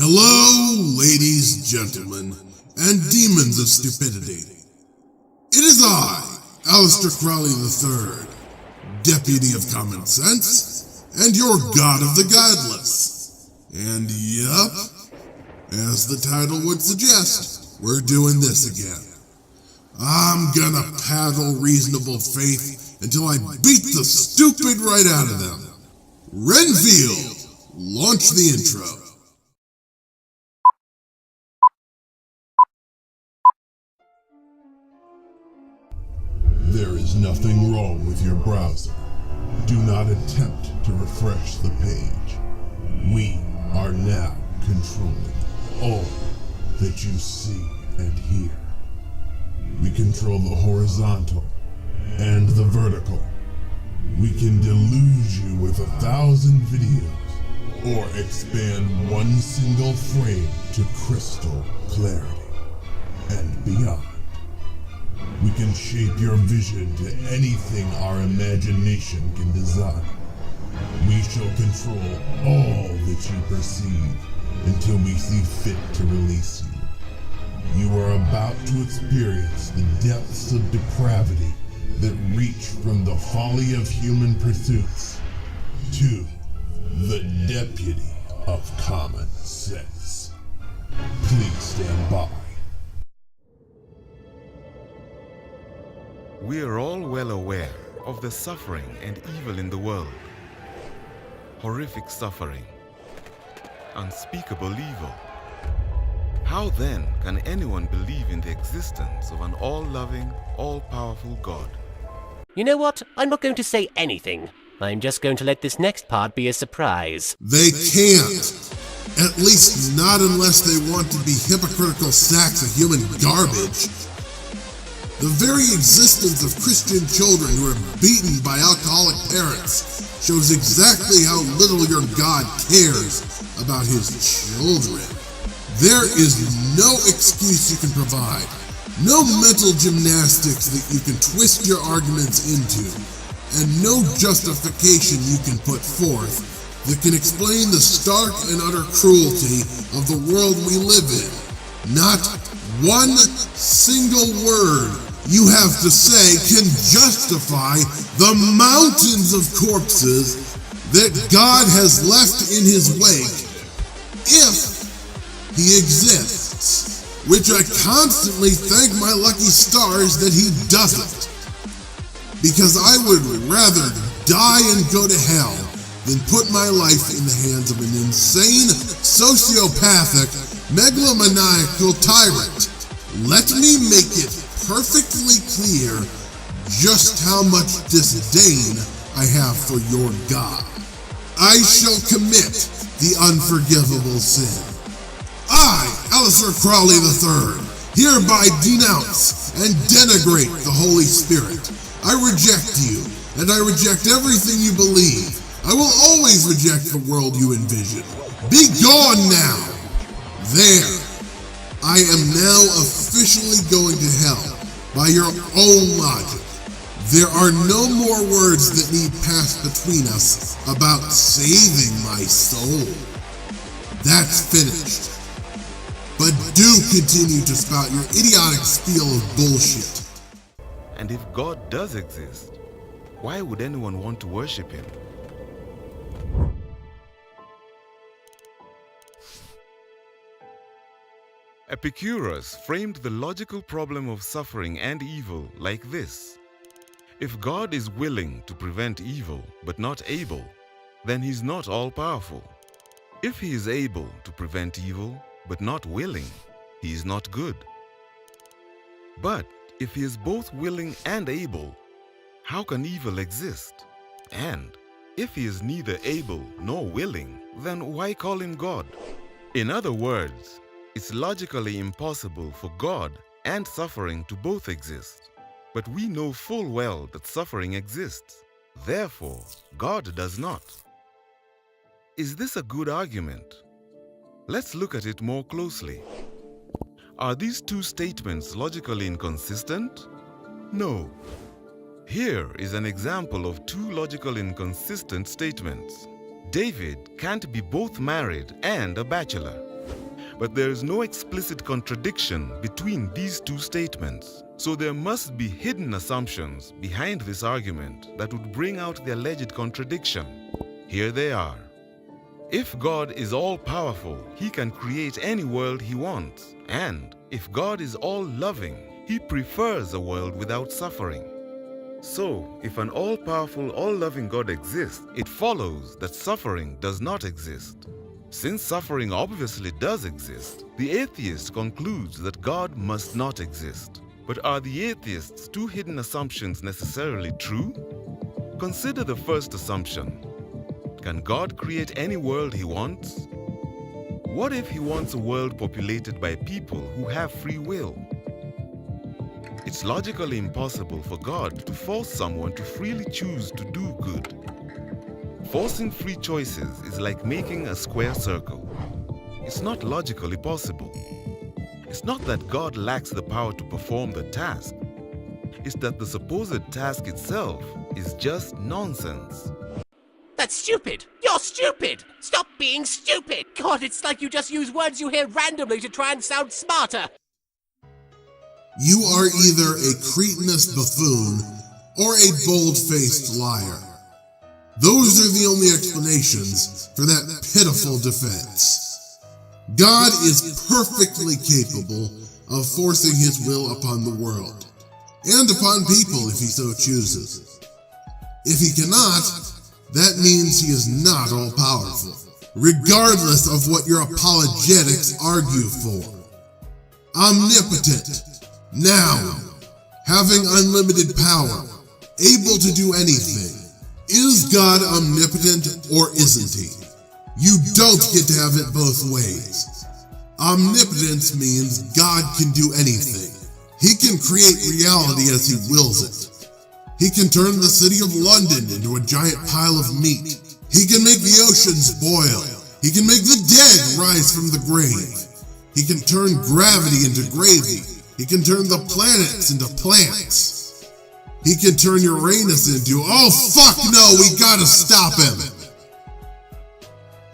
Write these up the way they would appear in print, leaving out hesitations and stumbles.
Hello, ladies, gentlemen, and demons of stupidity. It is I, Aleister Crowley III, Deputy of Common Sense, and your God of the Godless. And yup, as the title would suggest, we're doing this again. I'm gonna paddle reasonable faith until I beat the stupid right out of them. Renfield, launch the intro. There is nothing wrong with your browser. Do not attempt to refresh the page. We are now controlling all that you see and hear. We control the horizontal and the vertical. We can delude you with 1,000 videos or expand one single frame to crystal clarity and beyond. We can shape your vision to anything our imagination can design. We shall control all that you perceive until we see fit to release you. You are about to experience the depths of depravity that reach from the folly of human pursuits to the Deputy of Common Sense. Please stand by. We are all well aware of the suffering and evil in the world. Horrific suffering, unspeakable evil. How then can anyone believe in the existence of an all-loving, all-powerful God? You know what? I'm not going to say anything. I'm just going to let this next part be a surprise. They can't. At least not unless they want to be hypocritical sacks of human garbage. The very existence of Christian children who are beaten by alcoholic parents shows exactly how little your God cares about his children. There is no excuse you can provide, no mental gymnastics that you can twist your arguments into, and no justification you can put forth that can explain the stark and utter cruelty of the world we live in. Not one single word you have to say can justify the mountains of corpses that God has left in his wake, if he exists, which I constantly thank my lucky stars that he doesn't, because I would rather die and go to hell than put my life in the hands of an insane, sociopathic, megalomaniacal tyrant. Let me make it perfectly clear just how much disdain I have for your God. I shall commit the unforgivable sin. I, Aleister Crowley III, hereby denounce and denigrate the Holy Spirit. I reject you, and I reject everything you believe. I will always reject the world you envision. Be gone now! There. I am now officially going to hell by your own logic. There are no more words that need pass between us about saving my soul. That's finished. But do continue to spout your idiotic spiel of bullshit. And if God does exist, why would anyone want to worship him? Epicurus framed the logical problem of suffering and evil like this. If God is willing to prevent evil but not able, then he's not all-powerful. If he is able to prevent evil but not willing, he is not good. But if he is both willing and able, how can evil exist? And if he is neither able nor willing, then why call him God? In other words, it's logically impossible for God and suffering to both exist. But we know full well that suffering exists. Therefore, God does not. Is this a good argument? Let's look at it more closely. Are these two statements logically inconsistent? No. Here is an example of two logical inconsistent statements. David can't be both married and a bachelor. But there is no explicit contradiction between these two statements. So there must be hidden assumptions behind this argument that would bring out the alleged contradiction. Here they are. If God is all-powerful, He can create any world He wants. And if God is all-loving, He prefers a world without suffering. So, if an all-powerful, all-loving God exists, it follows that suffering does not exist. Since suffering obviously does exist, the atheist concludes that God must not exist. But are the atheist's two hidden assumptions necessarily true? Consider the first assumption. Can God create any world He wants? What if He wants a world populated by people who have free will? It's logically impossible for God to force someone to freely choose to do good. Forcing free choices is like making a square circle. It's not logically possible. It's not that God lacks the power to perform the task. It's that the supposed task itself is just nonsense. That's stupid! You're stupid! Stop being stupid! God, it's like you just use words you hear randomly to try and sound smarter! You are either a cretinous buffoon or a bold-faced liar. Those are the only explanations for that pitiful defense. God is perfectly capable of forcing His will upon the world, and upon people if He so chooses. If He cannot, that means He is not all-powerful, regardless of what your apologetics argue for. Omnipotent. Now, having unlimited power, able to do anything. Is God omnipotent or isn't He? You don't get to have it both ways. Omnipotence means God can do anything. He can create reality as He wills it. He can turn the city of London into a giant pile of meat. He can make the oceans boil. He can make the dead rise from the grave. He can turn gravity into gravy. He can turn the planets into plants. He can turn Uranus into, oh fuck no, we gotta stop him.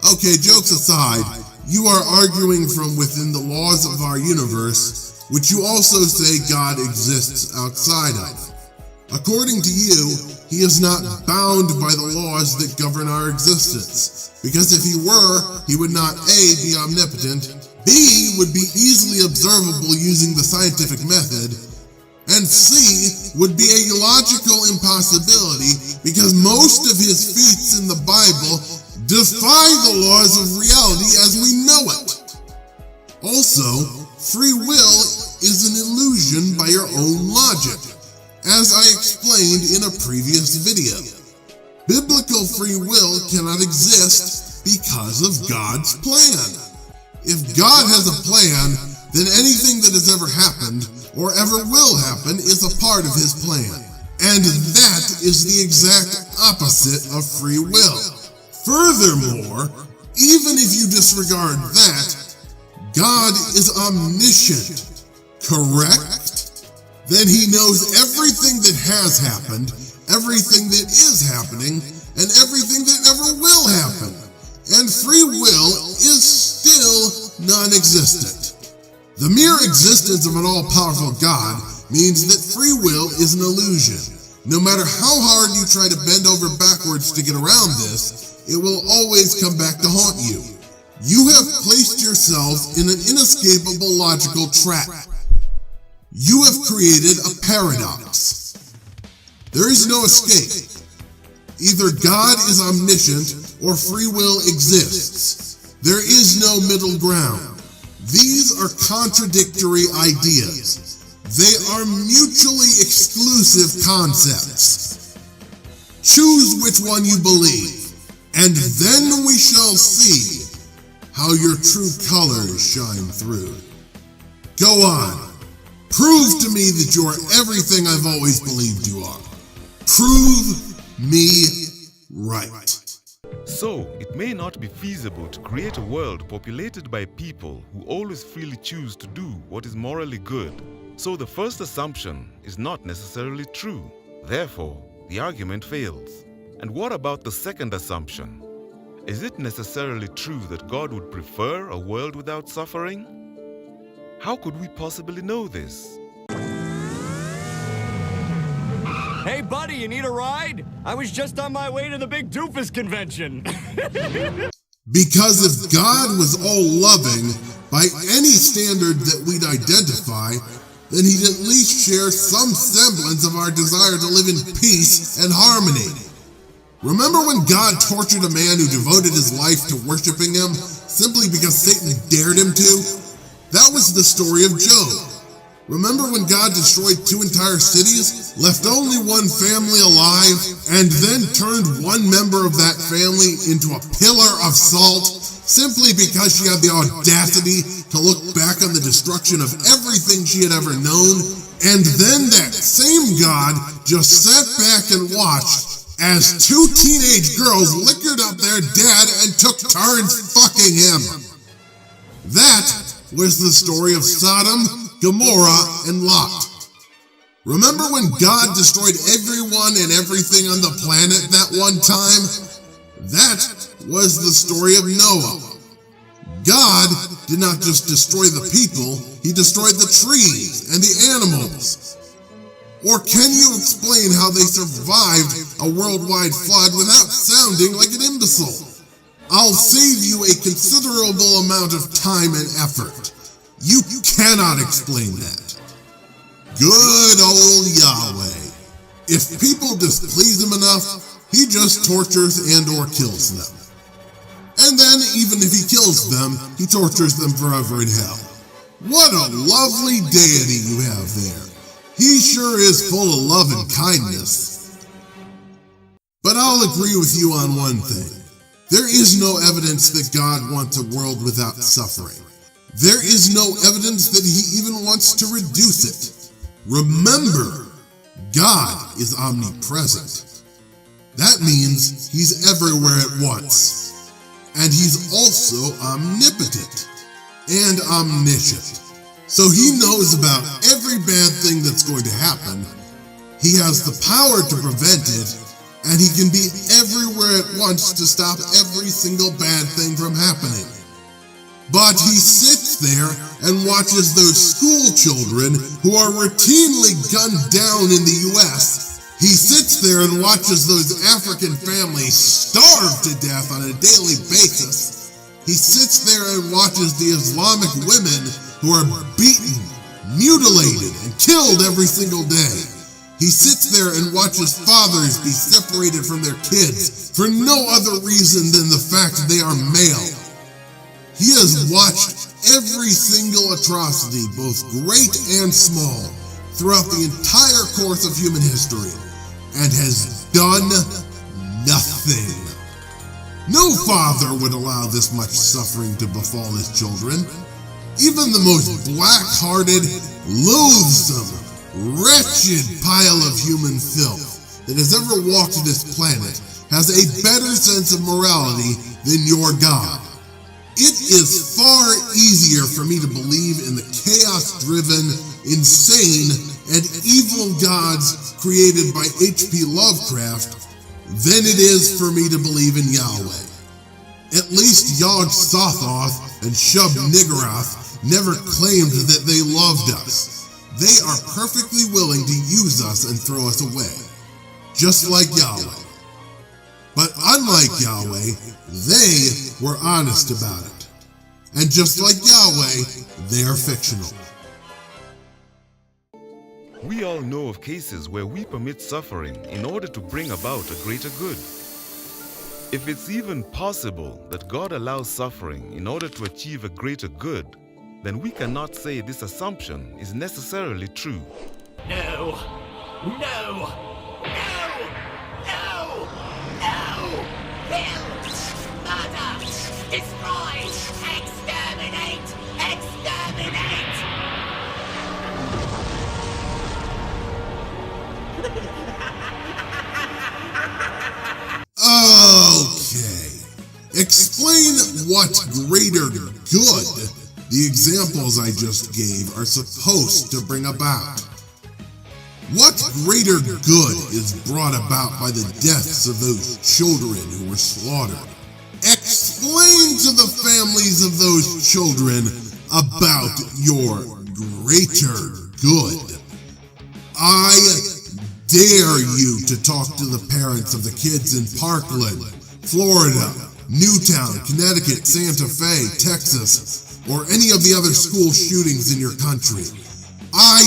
Okay, jokes aside, you are arguing from within the laws of our universe, which you also say God exists outside of. According to you, He is not bound by the laws that govern our existence, because if He were, He would not A, be omnipotent, B, would be easily observable using the scientific method, and C, would be a logical impossibility because most of His feats in the Bible defy the laws of reality as we know it. Also, free will is an illusion by your own logic, as I explained in a previous video. Biblical free will cannot exist because of God's plan. If God has a plan, then anything that has ever happened or ever will happen is a part of His plan. And that is the exact opposite of free will. Furthermore, even if you disregard that, God is omniscient, correct? Then He knows everything that has happened, everything that is happening, and everything that ever will happen. And free will is still non-existent. The mere existence of an all-powerful God means that free will is an illusion. No matter how hard you try to bend over backwards to get around this, it will always come back to haunt you. You have placed yourself in an inescapable logical trap. You have created a paradox. There is no escape. Either God is omniscient or free will exists. There is no middle ground. These are contradictory ideas. They are mutually exclusive concepts. Choose which one you believe, and then we shall see how your true colors shine through. Go on. Prove to me that you are everything I've always believed you are. Prove me right. So, it may not be feasible to create a world populated by people who always freely choose to do what is morally good. So the first assumption is not necessarily true. Therefore, the argument fails. And what about the second assumption? Is it necessarily true that God would prefer a world without suffering? How could we possibly know this? Hey, buddy, you need a ride? I was just on my way to the big doofus convention. Because if God was all-loving by any standard that we'd identify, then he'd at least share some semblance of our desire to live in peace and harmony. Remember when God tortured a man who devoted his life to worshiping him simply because Satan dared him to? That was the story of Job. Remember when God destroyed 2 entire cities, left only one family alive, and then turned one member of that family into a pillar of salt simply because she had the audacity to look back on the destruction of everything she had ever known? And then that same God just sat back and watched as 2 teenage girls liquored up their dad and took turns fucking him. That was the story of Sodom, Gomorrah, and Lot. Remember when God destroyed everyone and everything on the planet that one time? That was the story of Noah. God did not just destroy the people, he destroyed the trees and the animals. Or can you explain how they survived a worldwide flood without sounding like an imbecile? I'll save you a considerable amount of time and effort. You cannot explain that. Good old Yahweh. If people displease him enough, he just tortures and or kills them. And then, even if he kills them, he tortures them forever in hell. What a lovely deity you have there. He sure is full of love and kindness. But I'll agree with you on one thing. There is no evidence that God wants a world without suffering. There is no evidence that he even wants to reduce it. Remember, God is omnipresent. That means he's everywhere at once. And he's also omnipotent and omniscient. So he knows about every bad thing that's going to happen. He has the power to prevent it, and he can be everywhere at once to stop every single bad thing from happening. But he sits there and watches those school children who are routinely gunned down in the US. He sits there and watches those African families starve to death on a daily basis. He sits there and watches the Islamic women who are beaten, mutilated, and killed every single day. He sits there and watches fathers be separated from their kids for no other reason than the fact they are male. He has watched every single atrocity, both great and small, throughout the entire course of human history, and has done nothing. No father would allow this much suffering to befall his children. Even the most black-hearted, loathsome, wretched pile of human filth that has ever walked this planet has a better sense of morality than your God. It is far easier for me to believe in the chaos-driven, insane, and evil gods created by H.P. Lovecraft than it is for me to believe in Yahweh. At least Yog-Sothoth and Shub-Niggurath never claimed that they loved us. They are perfectly willing to use us and throw us away, just like Yahweh. But unlike Yahweh, they were honest about it. And just like Yahweh, they are fictional. We all know of cases where we permit suffering in order to bring about a greater good. If it's even possible that God allows suffering in order to achieve a greater good, then we cannot say this assumption is necessarily true. No! No! No! No! No! Kill! Murder! Destroy! Exterminate! Exterminate! Okay. Explain what greater good the examples I just gave are supposed to bring about. What greater good is brought about by the deaths of those children who were slaughtered? explain to the families of those children about your greater good. I dare you to talk to the parents of the kids in Parkland, Florida, Newtown, Connecticut, Santa Fe, Texas, or any of the other school shootings in your country. I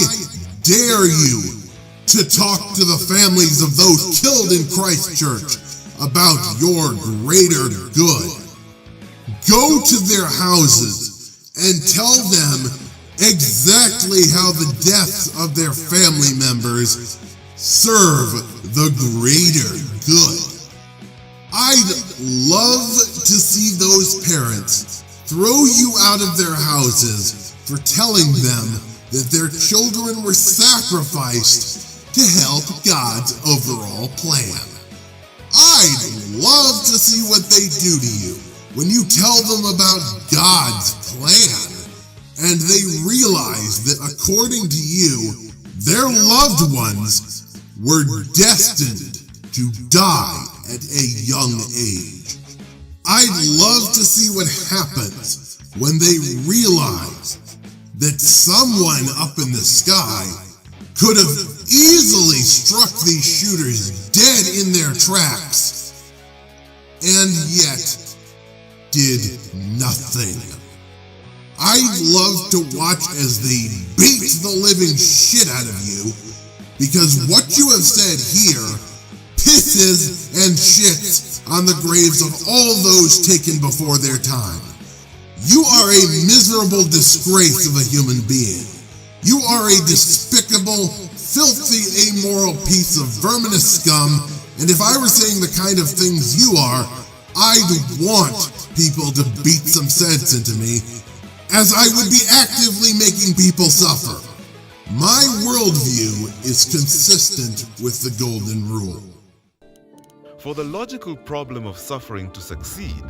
dare you to talk to the families of those killed in Christchurch about your greater good. Go to their houses and tell them exactly how the deaths of their family members serve the greater good. I'd love to see those parents throw you out of their houses for telling them that their children were sacrificed to help God's overall plan. I'd love to see what they do to you when you tell them about God's plan, and they realize that according to you, their loved ones were destined to die at a young age. I'd love to see what happens when they realize that someone up in the sky could have easily struck these shooters dead in their tracks, and yet did nothing. I'd love to watch as they beat the living shit out of you, because what you have said here pisses and shits on the graves of all those taken before their time. You are a miserable disgrace of a human being. You are a despicable, filthy, amoral piece of verminous scum, and if I were saying the kind of things you are, I'd want people to beat some sense into me, as I would be actively making people suffer. My worldview is consistent with the Golden Rule. For the logical problem of suffering to succeed,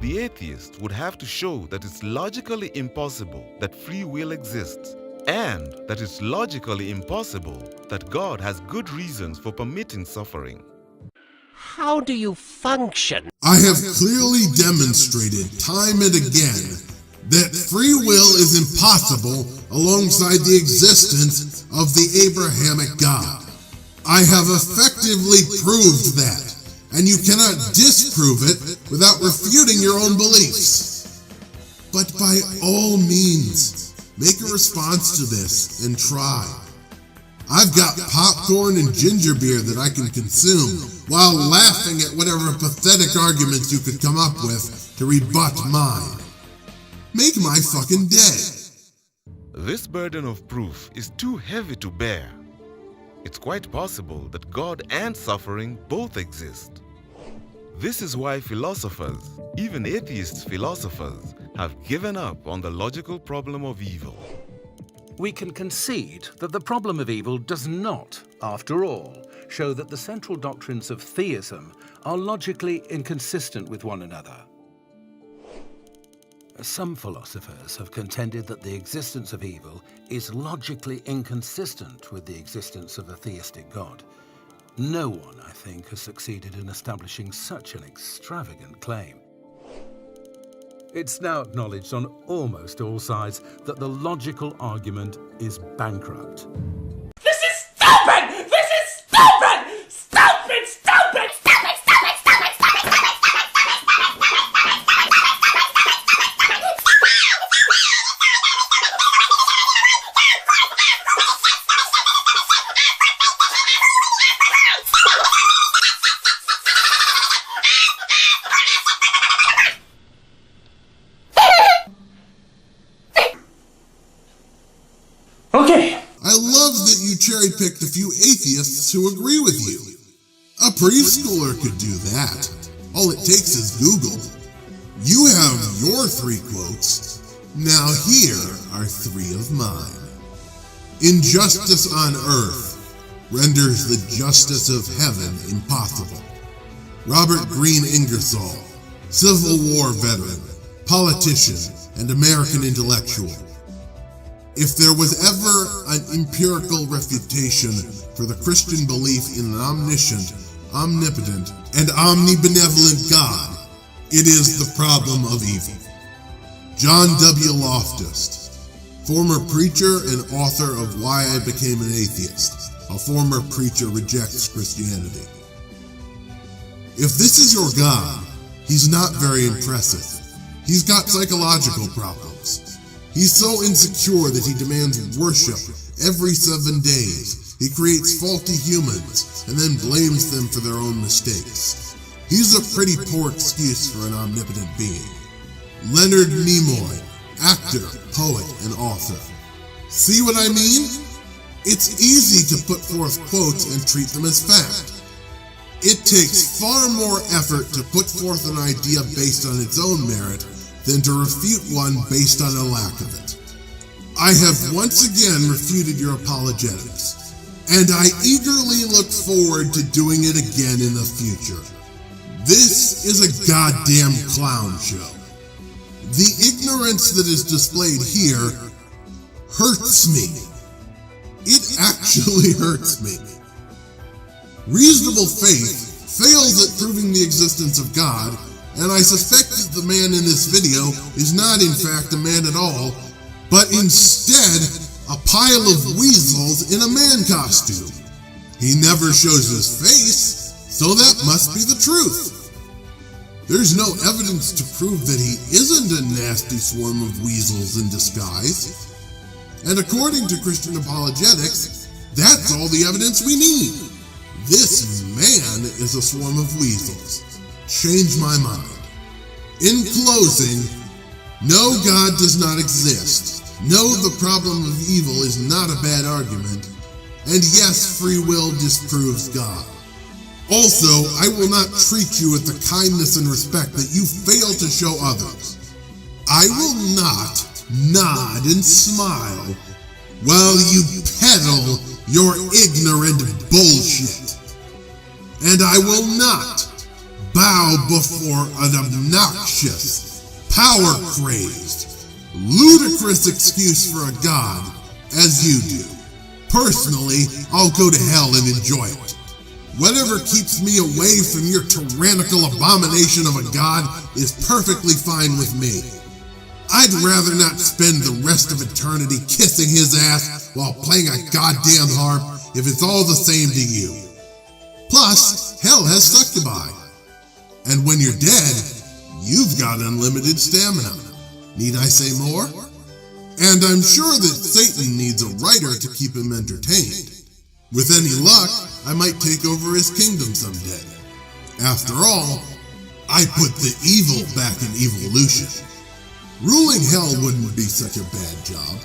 the atheist would have to show that it's logically impossible that free will exists, and that it's logically impossible that God has good reasons for permitting suffering. How do you function? I have clearly demonstrated time and again that free will is impossible alongside the existence of the Abrahamic God. I have effectively proved that, and you cannot disprove it without refuting your own beliefs. But by all means, make a response to this and try. I've got popcorn and ginger beer that I can consume while laughing at whatever pathetic arguments you could come up with to rebut mine. Make my fucking day. This burden of proof is too heavy to bear. It's quite possible that God and suffering both exist. This is why philosophers, even atheist philosophers, have given up on the logical problem of evil. We can concede that the problem of evil does not, after all, show that the central doctrines of theism are logically inconsistent with one another. Some philosophers have contended that the existence of evil is logically inconsistent with the existence of a theistic God. No one, I think, has succeeded in establishing such an extravagant claim. It's now acknowledged on almost all sides that the logical argument is bankrupt. This is stupid! This is stupid! Stupid! Stupid! Stupid! Stupid! Stupid! Stupid! Okay. I love that you cherry-picked a few atheists who agree with you. A preschooler could do that. All it takes is Google. You have your 3 quotes. Now here are 3 of mine. Injustice on earth renders the justice of heaven impossible. Robert Greene Ingersoll, Civil War veteran, politician, and American intellectual. If there was ever an empirical refutation for the Christian belief in an omniscient, omnipotent, and omnibenevolent God, It is the problem of evil. John W. Loftus, former preacher and author of Why I Became an Atheist. A former preacher rejects Christianity. If this is your God, he's not very impressive. He's got psychological problems. He's so insecure that he demands worship every 7 days. He creates faulty humans and then blames them for their own mistakes. He's a pretty poor excuse for an omnipotent being. Leonard Nimoy, actor, poet, and author. See what I mean? It's easy to put forth quotes and treat them as fact. It takes far more effort to put forth an idea based on its own merit than to refute one based on a lack of it. I have once again refuted your apologetics, and I eagerly look forward to doing it again in the future. This is a goddamn clown show. The ignorance that is displayed here hurts me. It actually hurts me. Reasonable faith fails at proving the existence of God, and I suspect that the man in this video is not in fact a man at all, but instead a pile of weasels in a man costume. He never shows his face, so that must be the truth. There's no evidence to prove that he isn't a nasty swarm of weasels in disguise. And according to Christian apologetics, that's all the evidence we need. This man is a swarm of weasels. Change my mind. In closing, no, God does not exist. No, the problem of evil is not a bad argument. And yes, free will disproves God. Also, I will not treat you with the kindness and respect that you fail to show others. I will not nod and smile while you peddle your ignorant bullshit. And I will not bow before an obnoxious, power-crazed, ludicrous excuse for a God as you do. Personally, I'll go to hell and enjoy it. Whatever keeps me away from your tyrannical abomination of a God is perfectly fine with me. I'd rather not spend the rest of eternity kissing his ass while playing a goddamn harp if it's all the same to you. Plus, hell has succubi. And when you're dead, you've got unlimited stamina. Need I say more? And I'm sure that Satan needs a writer to keep him entertained. With any luck, I might take over his kingdom someday. After all, I put the evil back in evolution. Ruling hell wouldn't be such a bad job.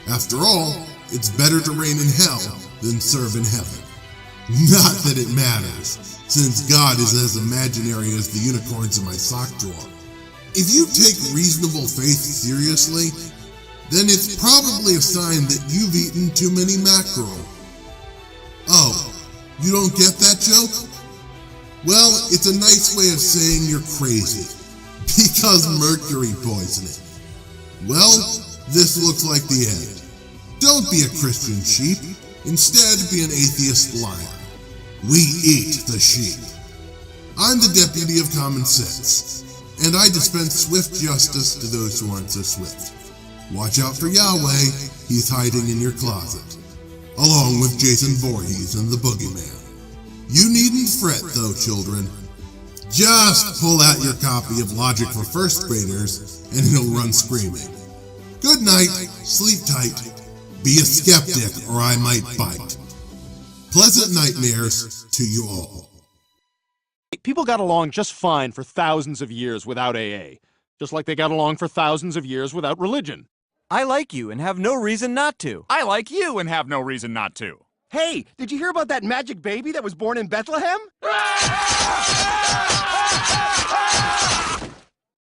After all, it's better to reign in hell than serve in heaven. Not that it matters, since God is as imaginary as the unicorns in my sock drawer. If you take reasonable faith seriously, then it's probably a sign that you've eaten too many mackerel. Oh, you don't get that joke? Well, it's a nice way of saying you're crazy. Because mercury poisoning. Well, this looks like the end. Don't be a Christian sheep. Instead, be an atheist lion. We eat the sheep. I'm the deputy of common sense, and I dispense swift justice to those who aren't so swift. Watch out for Yahweh. He's hiding in your closet, along with Jason Voorhees and the Boogeyman. You needn't fret, though, children. Just pull out your copy of Logic for First Graders, and it'll run screaming. Good night, sleep tight, be a skeptic or I might bite. Pleasant nightmares to you all. People got along just fine for thousands of years without AA, just like they got along for thousands of years without religion. I like you and have no reason not to. I like you and have no reason not to. Hey, did you hear about that magic baby that was born in Bethlehem?